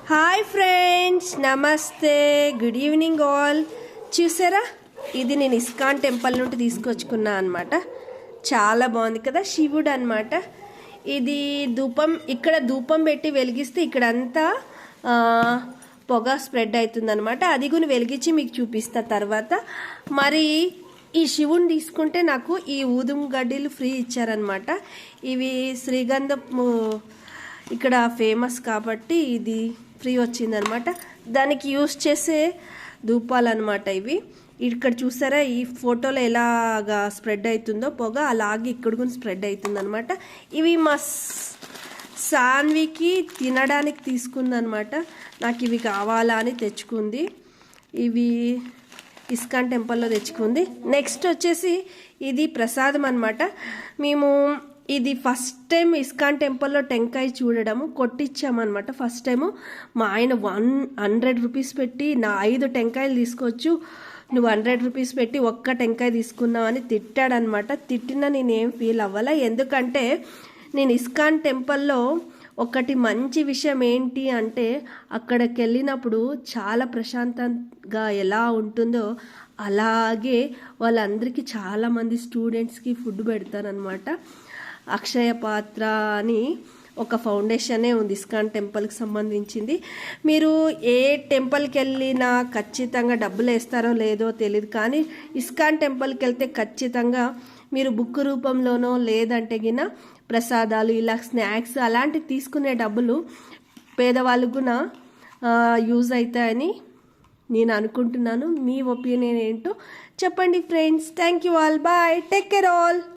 Hi friends, నమస్తే, good evening all. చూసారా, ఇది నేను ఇస్కాన్ టెంపుల్ నుండి తీసుకొచ్చుకున్నా అనమాట. చాలా బాగుంది కదా, శివుడు అనమాట. ఇది ఇక్కడ ధూపం పెట్టి వెలిగిస్తే ఇక్కడంతా పొగ స్ప్రెడ్ అవుతుంది అనమాట. అది కూడా వెలిగించి మీకు చూపిస్తా తర్వాత. మరి ఈ శివుని తీసుకుంటే నాకు ఈ ఊదుం గడ్డీలు ఫ్రీ ఇచ్చారనమాట. ఇవి శ్రీగంధము ఇక్కడ ఫేమస్ కాబట్టి ఇది ఫ్రీ వచ్చిందనమాట. దానికి యూస్ చేసే ధూపాలు అనమాట ఇవి. ఇక్కడ చూసారా, ఈ ఫోటోలో ఎలాగా స్ప్రెడ్ అవుతుందో పొగ, అలాగే ఇక్కడ కూడా స్ప్రెడ్ అవుతుంది అనమాట. ఇవి మా సాన్వికి తినడానికి తీసుకుందనమాట. నాకు ఇవి కావాలా అని తెచ్చుకుంది. ఇవి ఇస్కాన్ టెంపుల్లో తెచ్చుకుంది. నెక్స్ట్ వచ్చేసి ఇది ప్రసాదం అనమాట. మేము ఇది ఫస్ట్ టైం ఇస్కాన్ టెంపుల్లో టెంకాయ చూడడము కొట్టించామన్నమాట. ఫస్ట్ టైము మా ఆయన 100 రూపీస్ పెట్టి 5 టెంకాయలు తీసుకోవచ్చు, నువ్వు 100 రూపీస్ పెట్టి ఒక్క టెంకాయ తీసుకున్నావు అని తిట్టాడనమాట. తిట్టినా నేనేం ఫీల్ అవ్వాలా, ఎందుకంటే నేను ఇస్కాన్ టెంపుల్లో ఒకటి మంచి విషయం ఏంటి అంటే అక్కడికి వెళ్ళినప్పుడు చాలా ప్రశాంతంగా ఎలా ఉంటుందో అలాగే వాళ్ళందరికీ చాలామంది స్టూడెంట్స్కి ఫుడ్ పెడతారనమాట. అక్షయ పాత్ర అని ఒక ఫౌండేషనే ఉంది ఇస్కాన్ టెంపుల్కి సంబంధించింది. మీరు ఏ టెంపుల్కి వెళ్ళినా ఖచ్చితంగా డబ్బులు వేస్తారో లేదో తెలియదు, కానీ ఇస్కాన్ టెంపుల్కి వెళ్తే ఖచ్చితంగా మీరు బుక్ రూపంలోనో లేదంటే గిన ప్రసాదాలు ఇలా స్నాక్స్ అలాంటివి తీసుకునే డబ్బులు పేదవాళ్ళకు కూడా యూజ్ అవుతాయని నేను అనుకుంటున్నాను. మీ ఒపీనియన్ ఏంటో చెప్పండి friends. Thank you all, bye, take care all.